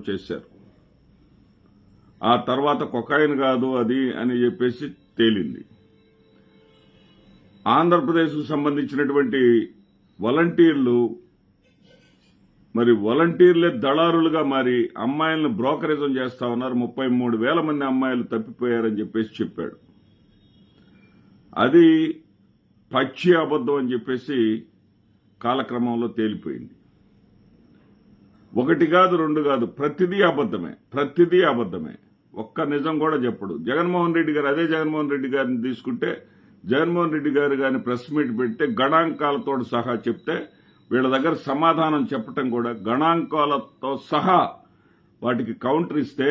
చేశారు. ఆ తర్వాత కొకాయిన్ కాదు అది అని చెప్పేసి తేలింది. ఆంధ్రప్రదేశ్కు సంబంధించినటువంటి వాలంటీర్లు మరి వాలంటీర్లే దళారులుగా మారి అమ్మాయిలను బ్రోకరేజం చేస్తా ఉన్నారు. 33,000 మంది అమ్మాయిలు తప్పిపోయారని చెప్పేసి చెప్పాడు. అది పచ్చి అబద్ధం అని చెప్పేసి కాలక్రమంలో తేలిపోయింది. ఒకటి కాదు, రెండు కాదు, ప్రతిదీ అబద్ధమే. ఒక్క నిజం కూడా చెప్పడు. జగన్మోహన్ రెడ్డి గారు, అదే జగన్మోహన్ రెడ్డి గారిని తీసుకుంటే, జగన్మోహన్ రెడ్డి గారు కానీ ప్రెస్ మీట్ పెడితే గణాంకాలతో సహా చెప్తే వీళ్ళ దగ్గర సమాధానం చెప్పటం కూడా గణాంకాలతో సహా వాటికి కౌంటర్ ఇస్తే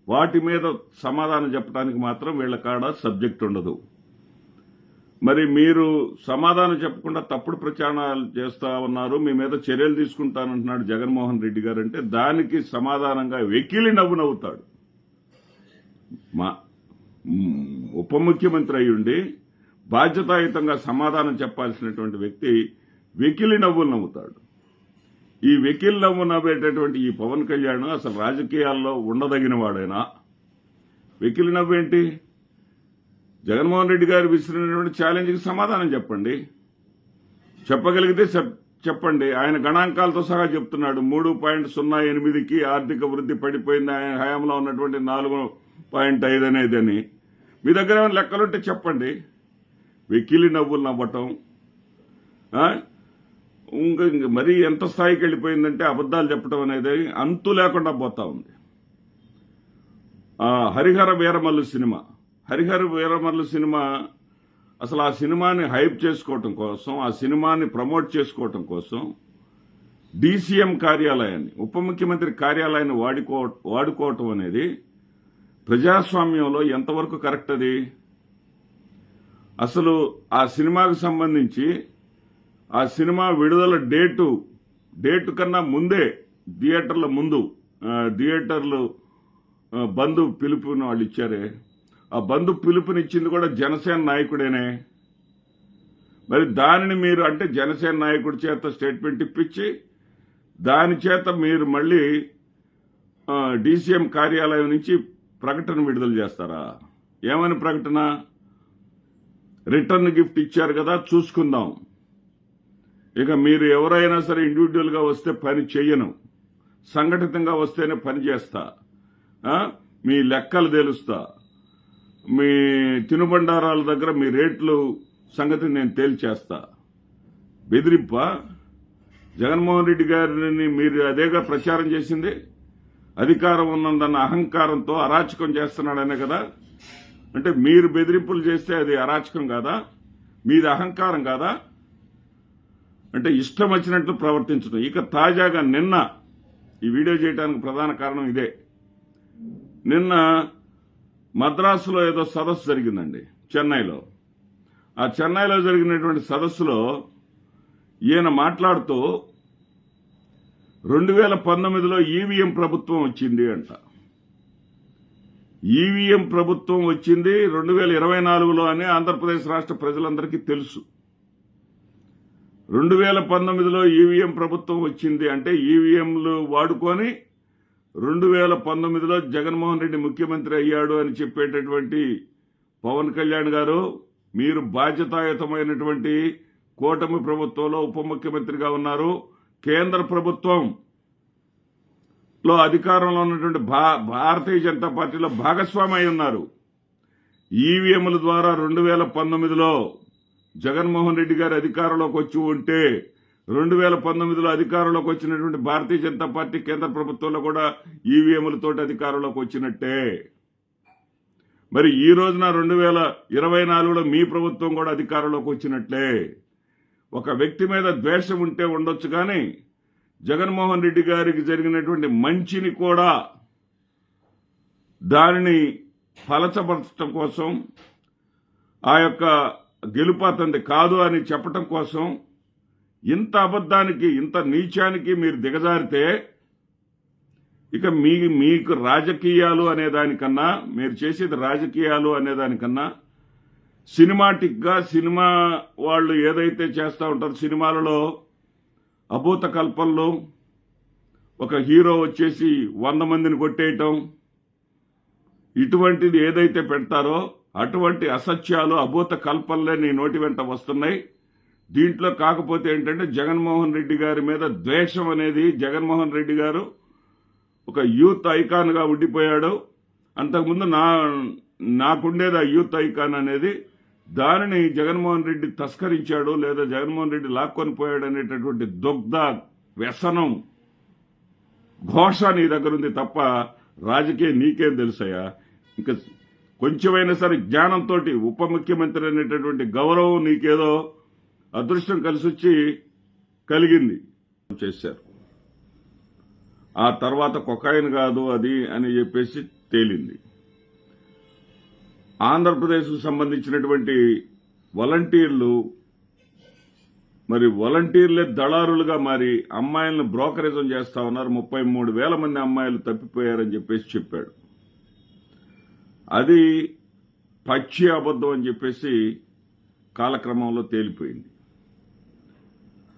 వాటి మీద సమాధానం చెప్పడానికి మాత్రం వీళ్ళ కాడ సబ్జెక్ట్ ఉండదు. మరి మీరు సమాధానం చెప్పకుండా తప్పుడు ప్రచారాలు చేస్తా ఉన్నారు, మీ మీద చర్యలు తీసుకుంటానంటున్నాడు జగన్మోహన్ రెడ్డి గారు అంటే దానికి సమాధానంగా వెకిలి నవ్వుతాడు. ఉప ముఖ్యమంత్రి అయ్యుండి బాధ్యతాయుతంగా సమాధానం చెప్పాల్సినటువంటి వ్యక్తి వెకిలి నవ్వుతాడు. ఈ వెకిలి నవ్వేటటువంటి ఈ పవన్ కళ్యాణ్ అసలు రాజకీయాల్లో ఉండదగిన వాడైనా వెకిలి నవ్వేంటి? జగన్మోహన్ రెడ్డి గారు విసిరినటువంటి ఛాలెంజ్కి సమాధానం చెప్పండి. చెప్పగలిగితే చెప్పండి. ఆయన గణాంకాలతో సహా చెప్తున్నాడు. 3.08కి ఆర్థిక వృద్ధి పడిపోయింది ఆయన హయాంలో ఉన్నటువంటి 4.5 అనేదని. మీ దగ్గర ఏమైనా లెక్కలుంటే చెప్పండి. వెకిలి నవ్వులు నవ్వటం ఇంకా మరీ ఎంత స్థాయికి వెళ్ళిపోయిందంటే అబద్దాలు చెప్పడం అనేది అంతు లేకుండా పోతా ఉంది. హరిహర వీరమల్లు సినిమా అసలు ఆ సినిమాని హైప్ చేసుకోవటం కోసం, ఆ సినిమాని ప్రమోట్ చేసుకోవటం కోసం డీసీఎం కార్యాలయాన్ని, ఉప ముఖ్యమంత్రి కార్యాలయాన్ని వాడుకోవటం అనేది ప్రజాస్వామ్యంలో ఎంతవరకు కరెక్ట్? అది అసలు ఆ సినిమాకు సంబంధించి ఆ సినిమా విడుదల డేటు కన్నా ముందే థియేటర్లు బంధు పిలుపుని వాళ్ళు ఇచ్చారే, ఆ బంధు పిలుపునిచ్చింది కూడా జనసేన నాయకుడేనే. మరి దానిని మీరు అంటే జనసేన నాయకుడి చేత స్టేట్మెంట్ ఇప్పించి దాని చేత మీరు మళ్ళీ డీసీఎం కార్యాలయం నుంచి ప్రకటన విడుదల చేస్తారా? ఏమని ప్రకటన? రిటర్న్ గిఫ్ట్ ఇచ్చారు కదా, చూసుకుందాం. ఇక మీరు ఎవరైనా సరే ఇండివిజువల్గా వస్తే పని చెయ్యను, సంఘటితంగా వస్తేనే పని చేస్తా, మీ లెక్కలు తెలుస్తా, మీ తినుబండారాల దగ్గర మీ రేట్లు సంగతి నేను తేల్చేస్తా. బెదిరింప జగన్మోహన్ రెడ్డి గారిని మీరు అదేగా ప్రచారం చేసింది. అధికారం ఉన్నదన్న అహంకారంతో అరాచకం చేస్తున్నాడనే కదా. అంటే మీరు బెదిరింపులు చేస్తే అది అరాచకం కాదా? మీది అహంకారం కాదా? అంటే ఇష్టం వచ్చినట్లు ప్రవర్తించడం. ఇక తాజాగా నిన్న ఈ వీడియో చేయడానికి ప్రధాన కారణం ఇదే. నిన్న మద్రాసులో ఏదో సదస్సు జరిగిందండి, చెన్నైలో. ఆ చెన్నైలో జరిగినటువంటి సదస్సులో ఈయన మాట్లాడుతూ 2019లో ఈవీఎం ప్రభుత్వం వచ్చింది అంట. ఈవీఎం ప్రభుత్వం వచ్చింది 2024లో అని ఆంధ్రప్రదేశ్ రాష్ట్ర ప్రజలందరికీ తెలుసు. 2019లో ఈవీఎం ప్రభుత్వం వచ్చింది అంటే ఈవీఎంలు వాడుకొని 2019లో జగన్మోహన్ రెడ్డి ముఖ్యమంత్రి అయ్యాడు అని చెప్పేటటువంటి పవన్ కళ్యాణ్ గారు, మీరు బాధ్యతాయుతమైనటువంటి కూటమి ప్రభుత్వంలో ఉప ముఖ్యమంత్రిగా ఉన్నారు. కేంద్ర ప్రభుత్వంలో అధికారంలో ఉన్నటువంటి భారతీయ జనతా పార్టీలో భాగస్వామి అయి ఉన్నారు. ఈవీఎంల ద్వారా 2019లో జగన్మోహన్ రెడ్డి గారు అధికారంలోకి వచ్చి ఉంటే 2019లో అధికారంలోకి వచ్చినటువంటి భారతీయ జనతా పార్టీ కేంద్ర ప్రభుత్వంలో కూడా ఈవీఎంలతోటి అధికారంలోకి వచ్చినట్టే. మరి ఈ రోజున 2024లో మీ ప్రభుత్వం కూడా అధికారంలోకి వచ్చినట్లే. ఒక వ్యక్తి మీద ద్వేషం ఉంటే ఉండొచ్చు, కానీ జగన్మోహన్ రెడ్డి గారికి జరిగినటువంటి మంచిని కూడా దానిని ఫలచపరచడం కోసం, ఆ యొక్క గెలుపు అతనిది కాదు అని చెప్పటం కోసం ఇంత అబద్ధానికి, ఇంత నీచానికి మీరు దిగజారితే ఇక మీకు రాజకీయాలు అనేదానికన్నా, మీరు చేసేది రాజకీయాలు అనేదానికన్నా సినిమాటిక్గా సినిమా వాళ్ళు ఏదైతే చేస్తూ ఉంటారో సినిమాలలో అభూత కల్పనలు, ఒక హీరో వచ్చేసి 100 మందిని కొట్టేయటం, ఇటువంటిది ఏదైతే పెడతారో అటువంటి అసత్యాలు అభూత కల్పనలే నీ నోటి వెంట వస్తున్నాయి. దీంట్లో కాకపోతే ఏంటంటే జగన్మోహన్ రెడ్డి గారి మీద ద్వేషం అనేది, జగన్మోహన్ రెడ్డి గారు ఒక యూత్ ఐకాన్ గా ఉండిపోయాడు. అంతకుముందు నాకుండేది ఆ యూత్ ఐకాన్ అనేది, దానిని జగన్మోహన్ రెడ్డి తస్కరించాడు లేదా జగన్మోహన్ రెడ్డి లాక్కొని పోయాడు అనేటటువంటి దుగ్ధ వ్యసనం ఘోష నీ దగ్గర ఉంది తప్ప రాజకీయం నీకేం తెలుసయ్యా. ఇంకా కొంచెమైనా సరే జ్ఞానంతో ఉప ముఖ్యమంత్రి అనేటటువంటి గౌరవం నీకేదో అదృష్టం కలిసొచ్చి కలిగింది చేశారు. ఆ తర్వాత కొకాయిన్ కాదు అది అని చెప్పేసి తేలింది. ఆంధ్రప్రదేశ్కు సంబంధించినటువంటి వాలంటీర్లు మరి వాలంటీర్లే దళారులుగా మారి అమ్మాయిలను బ్రోకరేజం చేస్తా ఉన్నారు. 33,000 మంది అమ్మాయిలు తప్పిపోయారని చెప్పేసి చెప్పాడు. అది పచ్చి అబద్ధం అని చెప్పేసి కాలక్రమంలో తేలిపోయింది.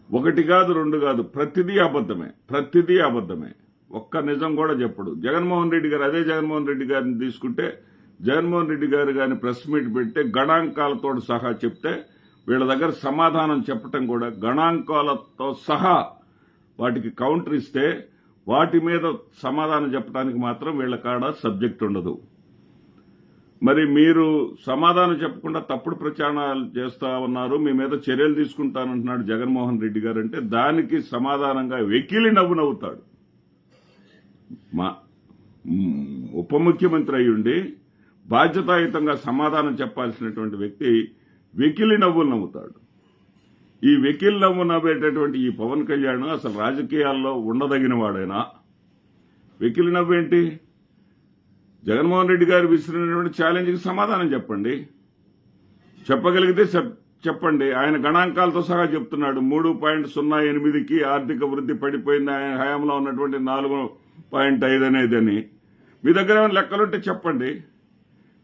ఒకటి కాదు, రెండు కాదు, ప్రతిదీ అబద్ధమే. ఒక్క నిజం కూడా చెప్పడు జగన్మోహన్ రెడ్డి గారు. అదే జగన్మోహన్ రెడ్డి గారిని తీసుకుంటే, జగన్మోహన్ రెడ్డి గారు కానీ ప్రెస్ మీట్ పెడితే గణాంకాలతో సహా చెప్తే వీళ్ళ దగ్గర సమాధానం చెప్పటం కూడా గణాంకాలతో సహా వాటికి కౌంటర్ ఇస్తే వాటి మీద సమాధానం చెప్పడానికి మాత్రం వీళ్ళ కాడ సబ్జెక్ట్ ఉండదు. మరి మీరు సమాధానం చెప్పకుండా తప్పుడు ప్రచారాలు చేస్తా ఉన్నారు, మీ మీద చర్యలు తీసుకుంటానంటున్నాడు జగన్మోహన్ రెడ్డి గారు. అంటే దానికి సమాధానంగా వెకిలి నవ్వు నవ్వుతాడు. మా ఉప ముఖ్యమంత్రి అయ్యుండి బాధ్యతాయుతంగా సమాధానం చెప్పాల్సినటువంటి వ్యక్తి వెకిలి నవ్వులు నవ్వుతాడు. ఈ వెకిలి నవ్వు నవ్వేటటువంటి ఈ పవన్ కళ్యాణ్ అసలు రాజకీయాల్లో ఉండదగిన వాడైనా వెకిలి నవ్వేంటి? జగన్మోహన్ రెడ్డి గారు విసిరినటువంటి ఛాలెంజ్కి సమాధానం చెప్పండి. చెప్పగలిగితే చెప్పండి. ఆయన గణాంకాలతో సహా చెప్తున్నాడు. 3.08కి ఆర్థిక వృద్ధి పడిపోయింది ఆయన హయాంలో ఉన్నటువంటి 4.5 అనేదని. మీ దగ్గర ఏమైనా లెక్కలుంటే చెప్పండి.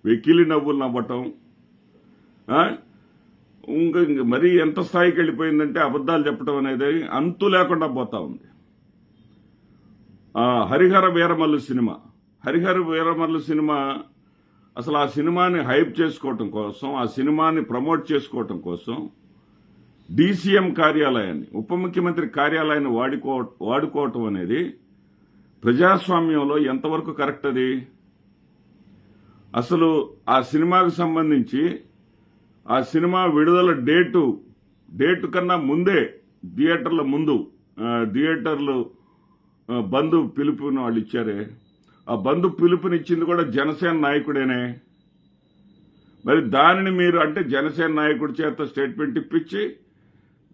వెకిలి నవ్వులు నవ్వటం ఇంకా మరీ ఎంత స్థాయికి వెళ్ళిపోయిందంటే అబద్దాలు చెప్పడం అనేది అంతు లేకుండా పోతా ఉంది. హరిహర వీరమల్లు సినిమా అసలు ఆ సినిమాని హైప్ చేసుకోవటం కోసం, ఆ సినిమాని ప్రమోట్ చేసుకోవటం కోసం డీసీఎం కార్యాలయాన్ని, ఉప ముఖ్యమంత్రి కార్యాలయాన్ని వాడుకోవటం అనేది ప్రజాస్వామ్యంలో ఎంతవరకు కరెక్ట్? అది అసలు ఆ సినిమాకు సంబంధించి ఆ సినిమా విడుదల డేటు కన్నా ముందే థియేటర్లు బంధు పిలుపుని వాళ్ళు ఇచ్చారే, ఆ బంధు పిలుపునిచ్చింది కూడా జనసేన నాయకుడేనే. మరి దానిని మీరు అంటే జనసేన నాయకుడి చేత స్టేట్మెంట్ ఇప్పించి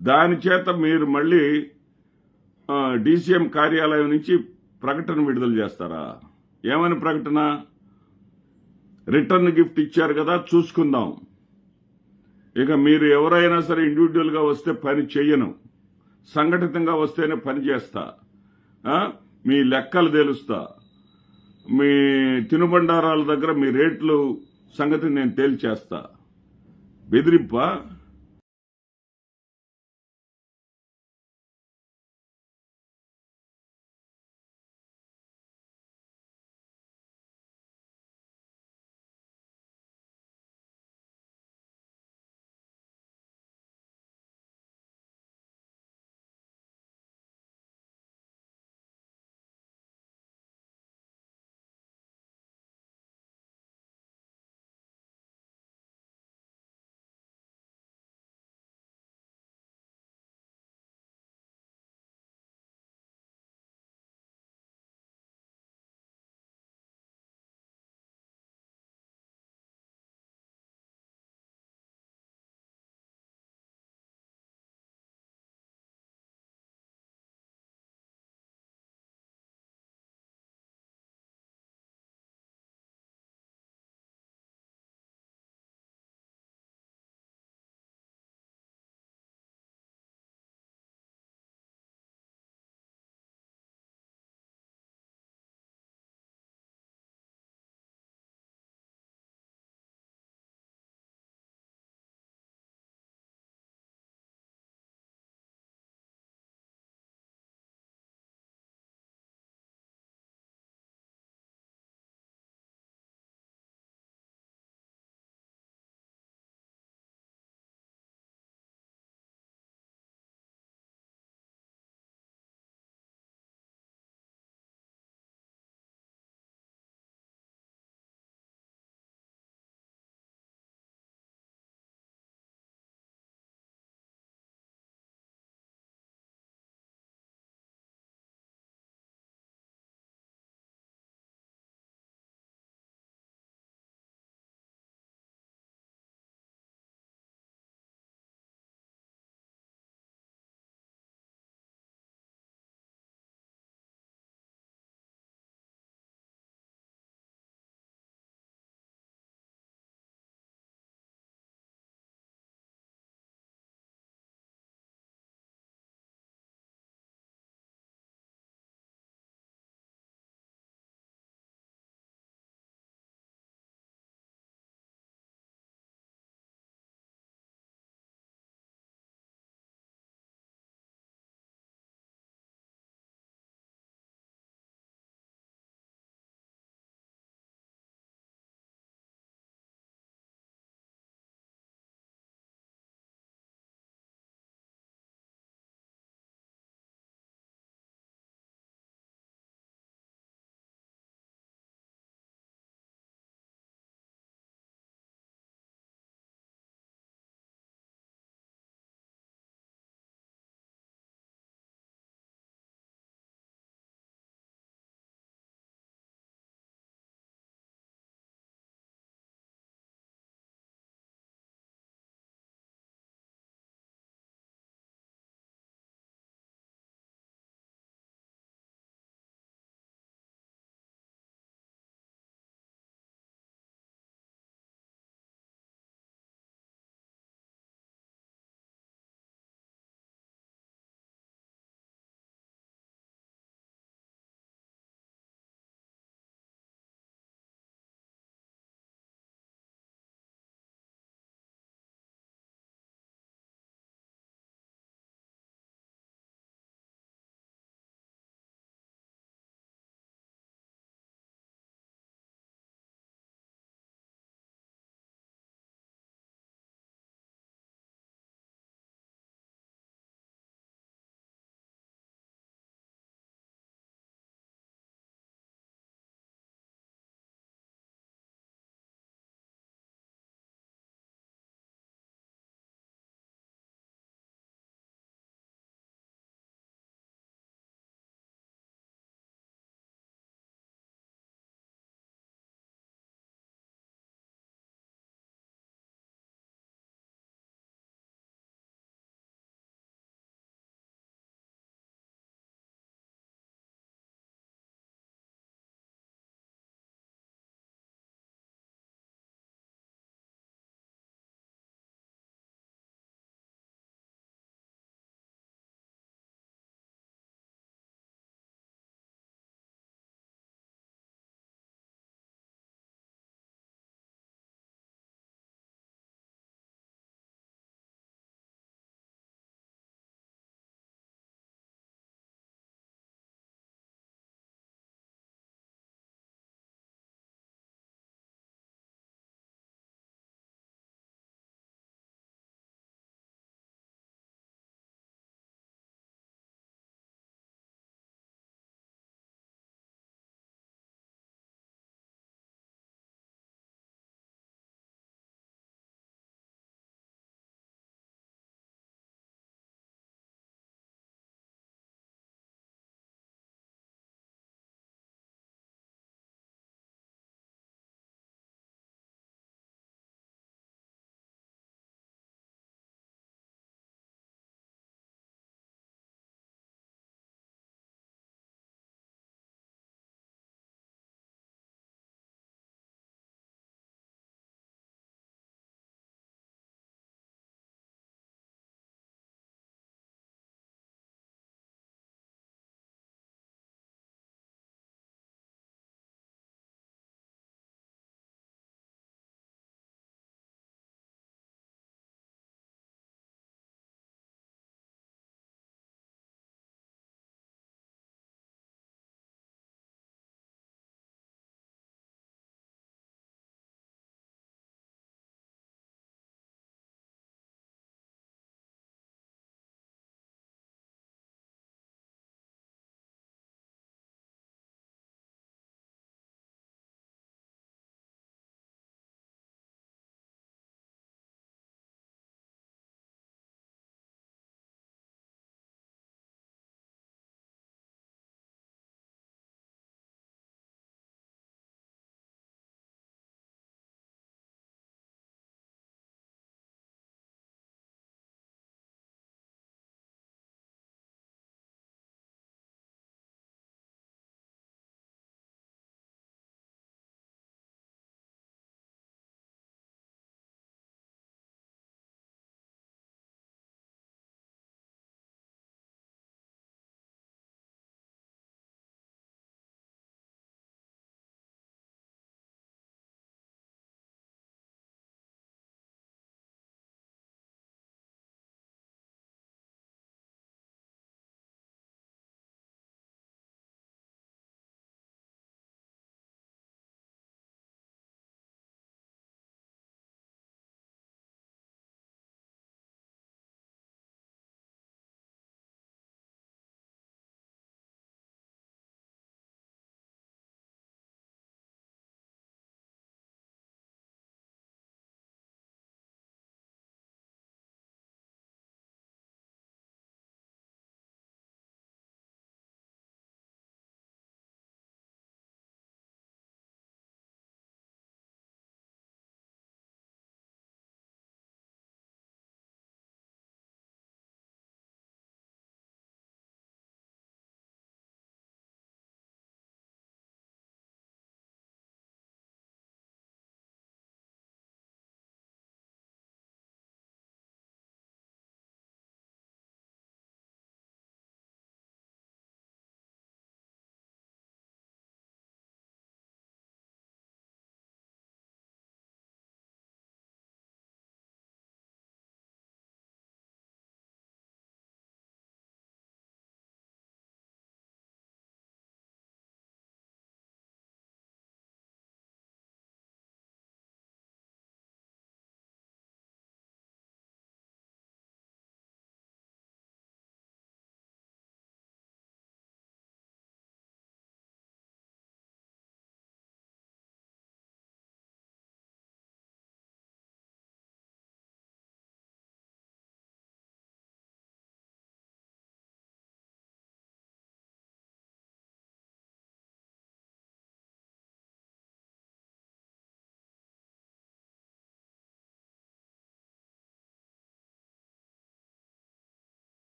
దాని చేత మీరు మళ్ళీ డీసీఎం కార్యాలయం నుంచి ప్రకటన విడుదల చేస్తారా? ఏమని ప్రకటన? రిటర్న్ గిఫ్ట్ ఇచ్చారు కదా, చూసుకుందాం. ఇక మీరు ఎవరైనా సరే ఇండివిజువల్గా వస్తే పని చెయ్యను, సంఘటితంగా వస్తేనే పని చేస్తా, మీ లెక్కలు తెలుస్తా, మీ తినుబండారాల దగ్గర మీ రేట్లు సంగతి నేను తేల్చేస్తా. బెదిరింప